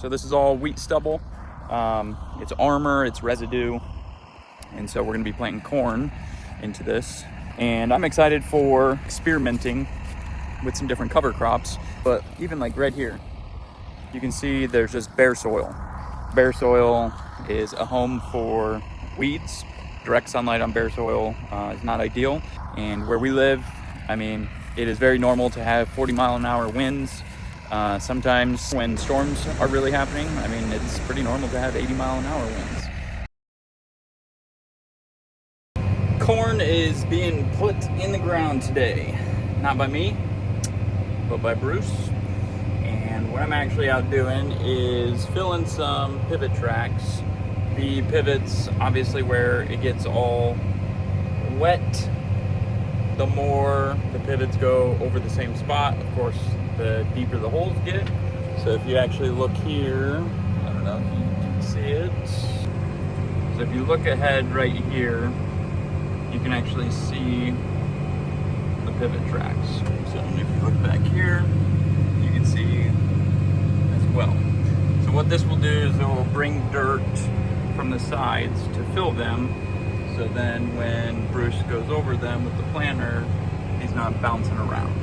So this is all wheat stubble. It's armor, it's residue. And so we're gonna be planting corn into this. And I'm excited for experimenting with some different cover crops. But even like right here, you can see there's just bare soil. Bare soil is a home for weeds. Direct sunlight on bare soil is not ideal. And where we live, I mean, it is very normal to have 40-mile-an-hour winds. Sometimes when storms are really happening, I mean, it's pretty normal to have 80-mile-an-hour winds. Corn is being put in the ground today. Not by me, but by Bruce. And what I'm actually out doing is filling some pivot tracks. The pivots, obviously where it gets all wet, the more the pivots go over the same spot, of course, the deeper the holes get. So if you actually look here, I don't know if you can see it. So if you look ahead right here, you can actually see the pivot tracks. So if you look back here, you can see as well. So what this will do is it will bring dirt from the sides to fill them. So then when Bruce goes over them with the planter, he's not bouncing around.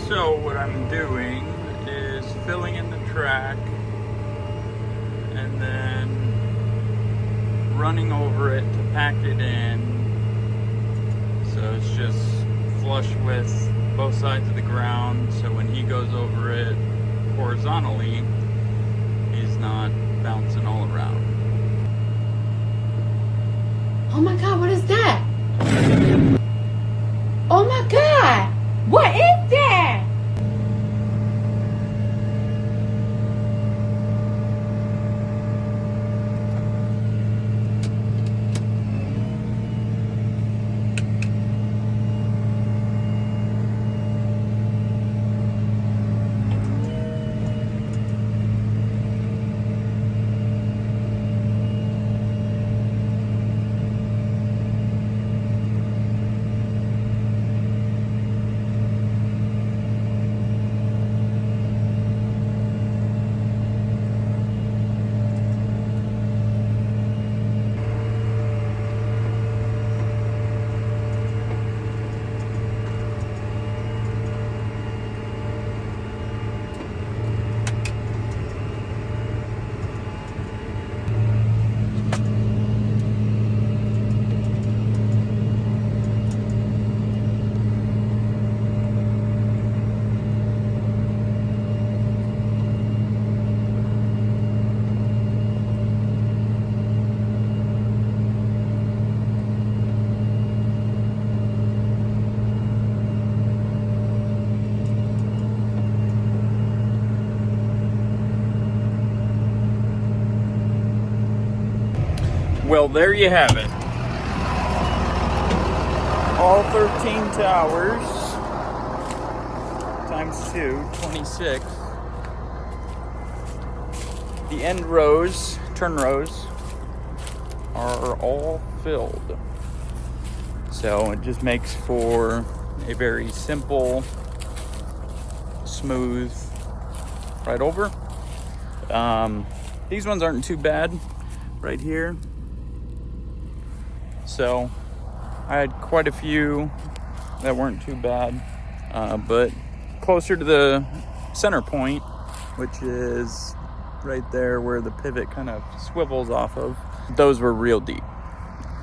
So what I'm doing is filling in the track and then running over it to pack it in. So it's just flush with both sides of the ground. So when he goes over it horizontally, he's not bouncing all around. Oh my God, what is that? Oh my God, what is that? Well, there you have it. All 13 towers times 2, 26. The end rows, turn rows, are all filled. So it just makes for a very simple, smooth ride over. These ones aren't too bad right here. So I had quite a few that weren't too bad, but closer to the center point, which is right there where the pivot kind of swivels off of, those were real deep.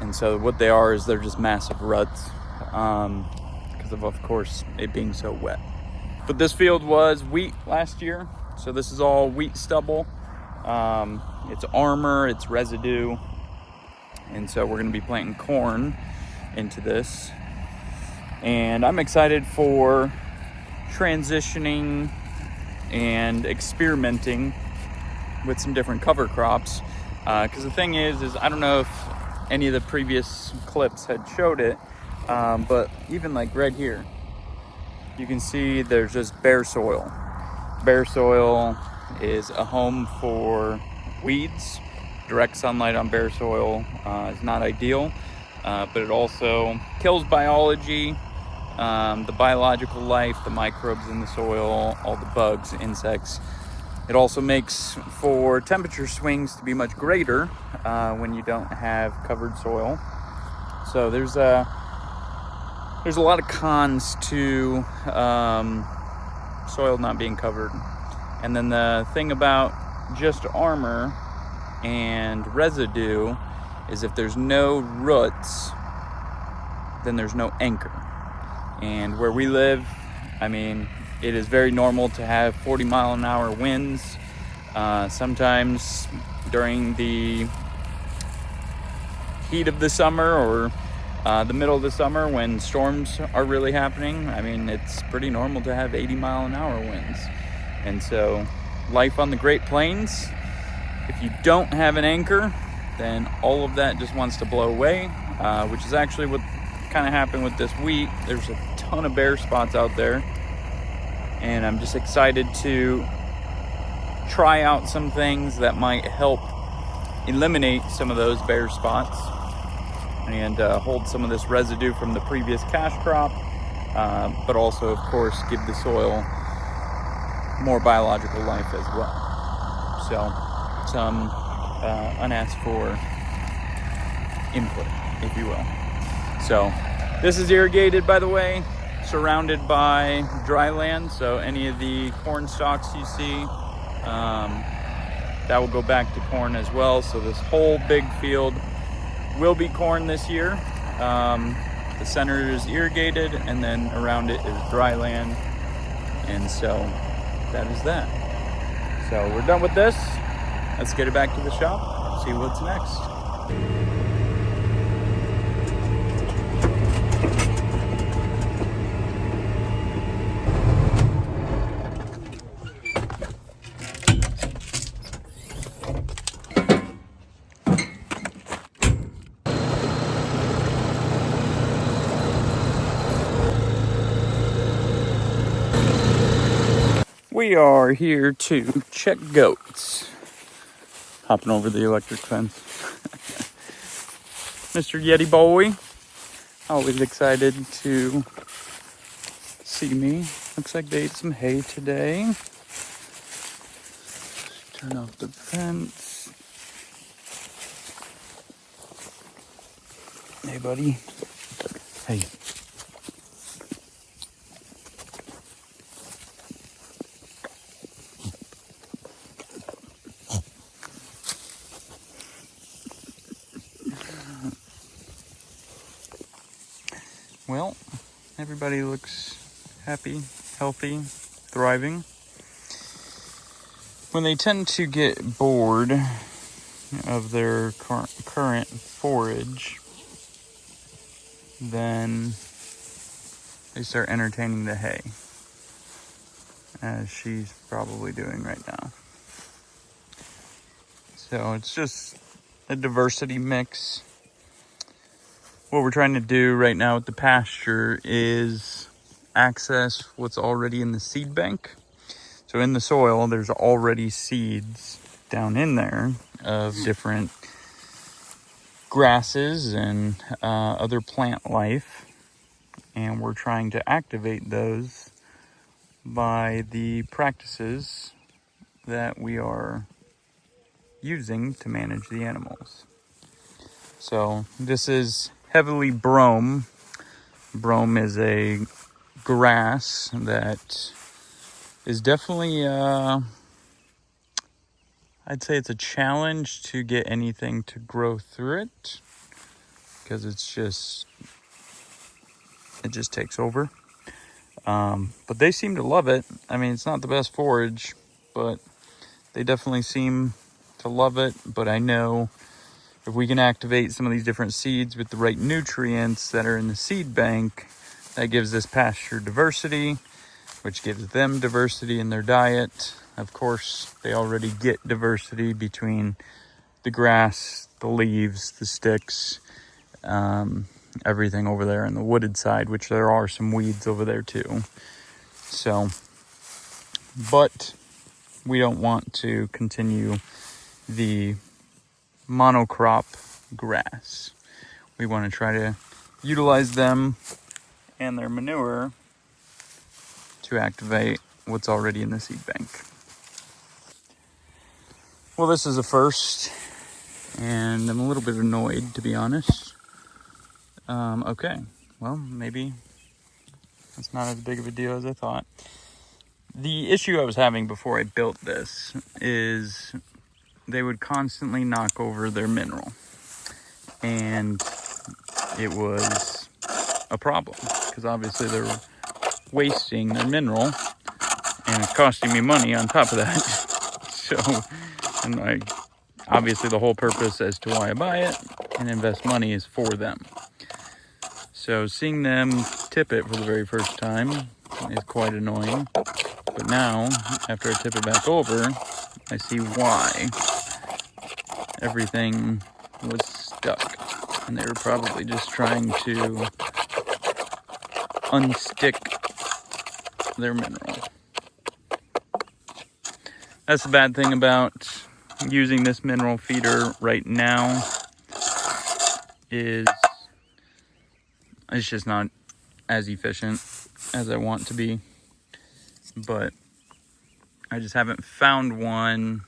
And so what they are is they're just massive ruts because of course, it being so wet. But this field was wheat last year, so this is all wheat stubble. It's armor, it's residue. And so we're going to be planting corn into this. And I'm excited for transitioning and experimenting with some different cover crops. Because the thing is I don't know if any of the previous clips had showed it, but even like right here, you can see there's just bare soil. Bare soil is a home for weeds. Direct sunlight on bare soil is not ideal, but it also kills biology, the biological life, the microbes in the soil, all the bugs, insects. It also makes for temperature swings to be much greater when you don't have covered soil. So there's a lot of cons to soil not being covered. And then the thing about just armor and residue is if there's no roots, then there's no anchor. And where we live, I mean, it is very normal to have 40-mile-an-hour winds. Sometimes during the heat of the summer or the middle of the summer when storms are really happening, I mean, it's pretty normal to have 80-mile-an-hour winds. And so life on the Great Plains, if you don't have an anchor, then all of that just wants to blow away, which is actually what kind of happened with this wheat. There's a ton of bare spots out there, and I'm just excited to try out some things that might help eliminate some of those bare spots and hold some of this residue from the previous cash crop, but also, of course, give the soil more biological life as well. So some unasked for input, if you will. So this is irrigated, by the way, surrounded by dry land. So any of the corn stalks you see, that will go back to corn as well. So this whole big field will be corn this year. The center is irrigated, and then around it is dry land. And so that is that. So we're done with this. Let's get it back to the shop, see what's next. We are here to check goats. Hopping over the electric fence. Mr. Yeti boy, always excited to see me. Looks like they ate some hay today. Turn off the fence. Hey, buddy. Hey. Well, everybody looks happy, healthy, thriving. When they tend to get bored of their current forage, then they start entertaining the hay, as she's probably doing right now. So it's just a diversity mix. What we're trying to do right now with the pasture is access what's already in the seed bank. So in the soil, there's already seeds down in there of different grasses and other plant life. And we're trying to activate those by the practices that we are using to manage the animals. So this is heavily brome. Brome is a grass that is definitely, I'd say it's a challenge to get anything to grow through it, because it just takes over. But they seem to love it. I mean, it's not the best forage, but they definitely seem to love it, but I know if we can activate some of these different seeds with the right nutrients that are in the seed bank, that gives this pasture diversity, which gives them diversity in their diet. Of course, they already get diversity between the grass, the leaves, the sticks, everything over there on the wooded side, which there are some weeds over there too. So, but we don't want to continue the monocrop grass. We want to try to utilize them and their manure to activate what's already in the seed bank. Well, this is a first, and I'm a little bit annoyed, to be honest. Okay, well, maybe it's not as big of a deal as I thought. The issue I was having before I built this is they would constantly knock over their mineral, and it was a problem because obviously they're wasting their mineral and it's costing me money on top of that. So, and obviously the whole purpose as to why I buy it and invest money is for them. So seeing them tip it for the very first time is quite annoying. But now, after I tip it back over, I see why everything was stuck. And they were probably just trying to unstick their mineral. That's the bad thing about using this mineral feeder right now is it's just not as efficient as I want to be. But I just haven't found one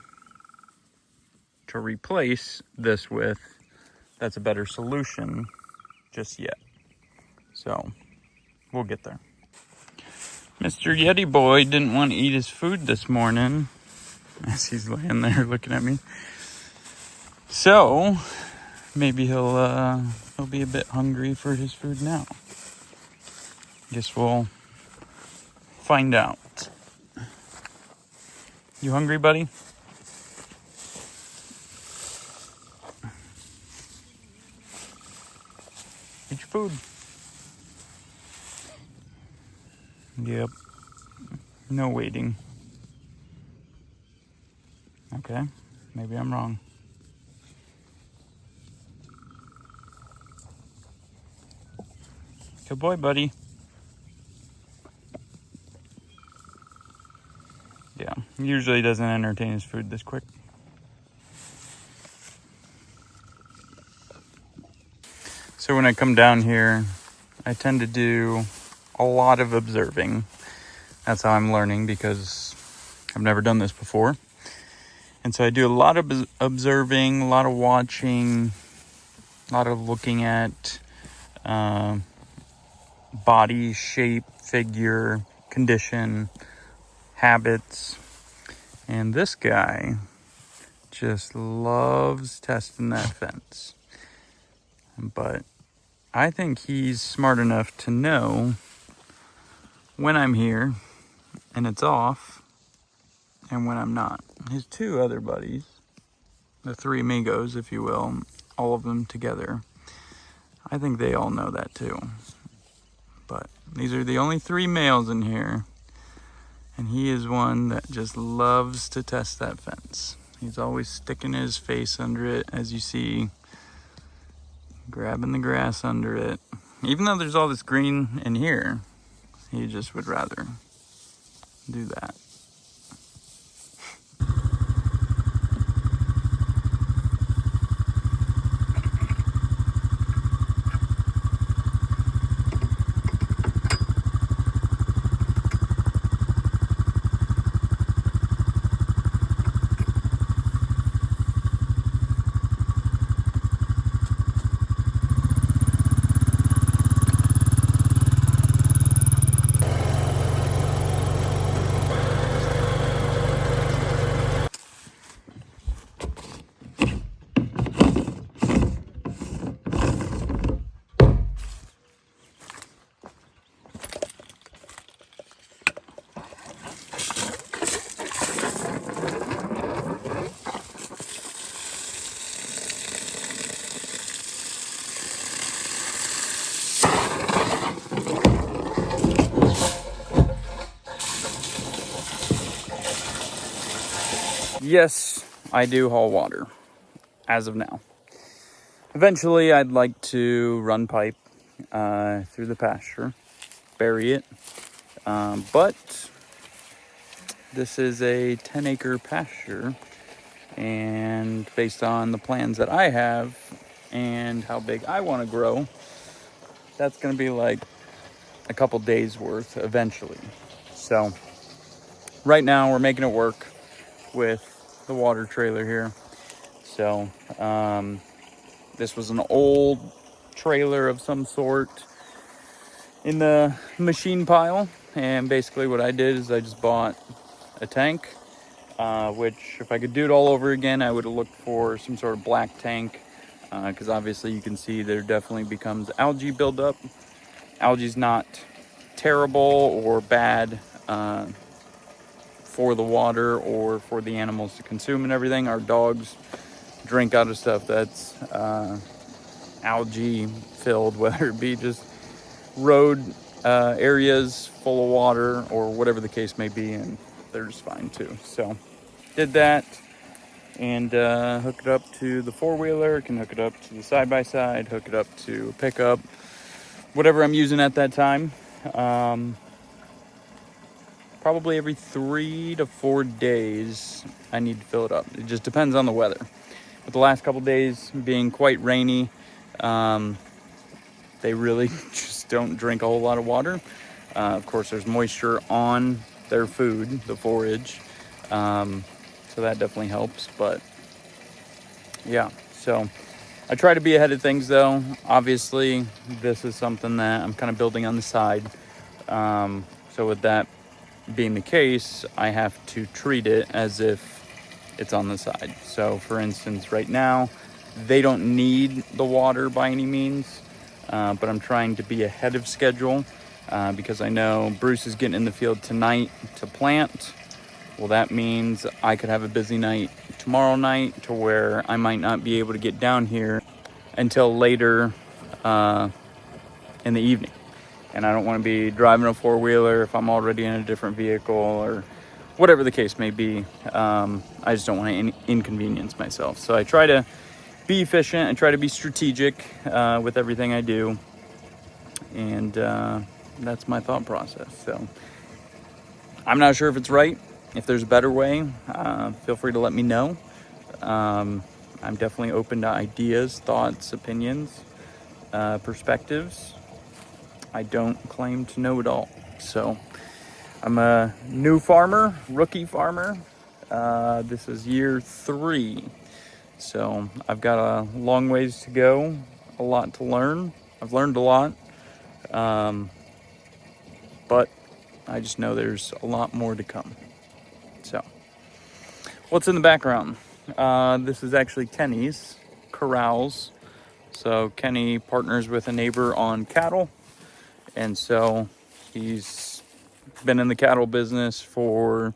to replace this with that's a better solution just yet. So we'll get there. Mr. Yeti boy didn't want to eat his food this morning as he's laying there looking at me. So maybe he'll be a bit hungry for his food now. Guess we'll find out. You hungry, buddy? Eat your food. Yep. No waiting. Okay. Maybe I'm wrong. Good boy, buddy. Yeah, usually doesn't entertain his food this quick. So when I come down here, I tend to do a lot of observing. That's how I'm learning because I've never done this before. And so I do a lot of observing, a lot of watching, a lot of looking at body shape, figure, condition, habits. And this guy just loves testing that fence. But I think he's smart enough to know when I'm here and it's off and when I'm not. His two other buddies, the three amigos, if you will, all of them together, I think they all know that too. But these are the only three males in here, and he is one that just loves to test that fence. He's always sticking his face under it, as you see, grabbing the grass under it. Even though there's all this green in here, he just would rather do that. yes, I do haul water as of now. Eventually, I'd like to run pipe through the pasture, bury it. But this is a 10-acre pasture, and based on the plans that I have and how big I want to grow, that's going to be like a couple days worth eventually. So right now we're making it work with the water trailer here. So this was an old trailer of some sort in the machine pile, and basically what I did is I just bought a tank, which if I could do it all over again, I would have looked for some sort of black tank, because obviously you can see there definitely becomes algae buildup. Algae's not terrible or bad for the water or for the animals to consume and everything. Our dogs drink out of stuff that's algae filled, whether it be just road areas full of water or whatever the case may be, and they're just fine too. So did that, and hook it up to the four-wheeler, can hook it up to the side-by-side, hook it up to a pickup, whatever I'm using at that time. Probably every 3 to 4 days I need to fill it up. It just depends on the weather. With the last couple days being quite rainy, they really just don't drink a whole lot of water. Of course, there's moisture on their food, the forage, so that definitely helps. But yeah, so I try to be ahead of things though. Obviously, this is something that I'm kind of building on the side. So with that being the case, I have to treat it as if it's on the side. So for instance, right now, they don't need the water by any means, but I'm trying to be ahead of schedule because I know Bruce is getting in the field tonight to plant. Well, that means I could have a busy night tomorrow night to where I might not be able to get down here until later in the evening. And I don't want to be driving a four-wheeler if I'm already in a different vehicle or whatever the case may be. I just don't want to inconvenience myself. So I try to be efficient and try to be strategic with everything I do. And that's my thought process. So I'm not sure if it's right. If there's a better way, feel free to let me know. I'm definitely open to ideas, thoughts, opinions, perspectives. I don't claim to know it all. So I'm a new farmer, rookie farmer. This is year 3. So I've got a long ways to go, a lot to learn. I've learned a lot. But I just know there's a lot more to come. So what's in the background? This is actually Kenny's corrals. So Kenny partners with a neighbor on cattle. And so he's been in the cattle business for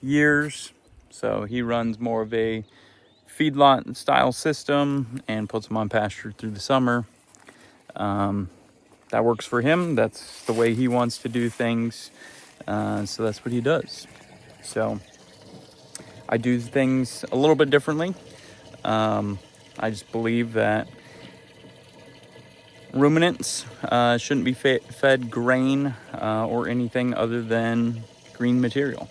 years. So he runs more of a feedlot style system and puts them on pasture through the summer. That works for him. That's the way he wants to do things. So that's what he does. So I do things a little bit differently. I just believe that ruminants shouldn't be fed grain or anything other than green material.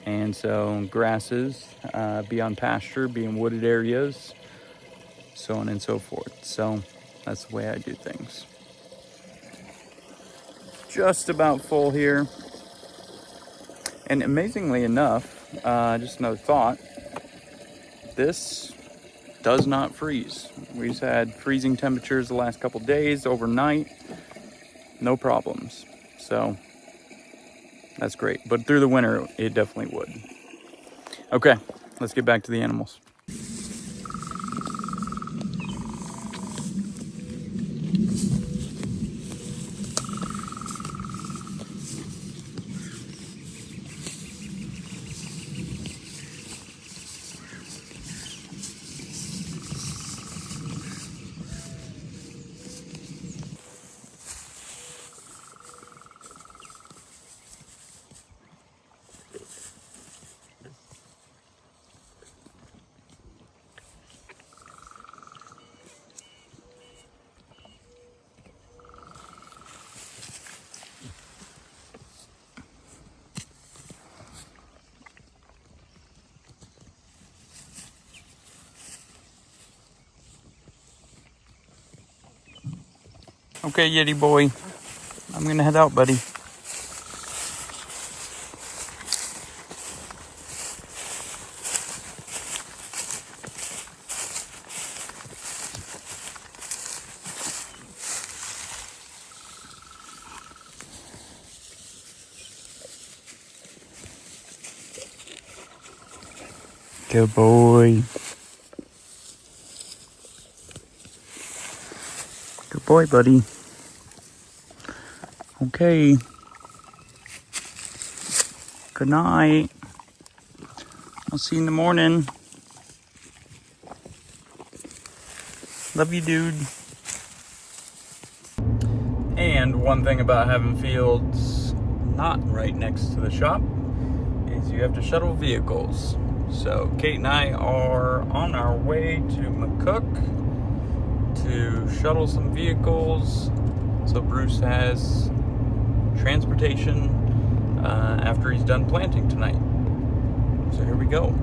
And so grasses be on pasture, be in wooded areas, so on and so forth. So that's the way I do things. Just about full here. And amazingly enough, just another thought, this does not freeze. We've had freezing temperatures the last couple days, overnight, no problems. So that's great. But through the winter, it definitely would. Okay, let's get back to the animals. Okay, Yeti boy. I'm gonna head out, buddy. Good boy. Good boy, buddy. Okay. Good night. I'll see you in the morning. Love you, dude. And one thing about having fields not right next to the shop is you have to shuttle vehicles. So Kate and I are on our way to McCook to shuttle some vehicles so Bruce has transportation after he's done planting tonight. So here we go.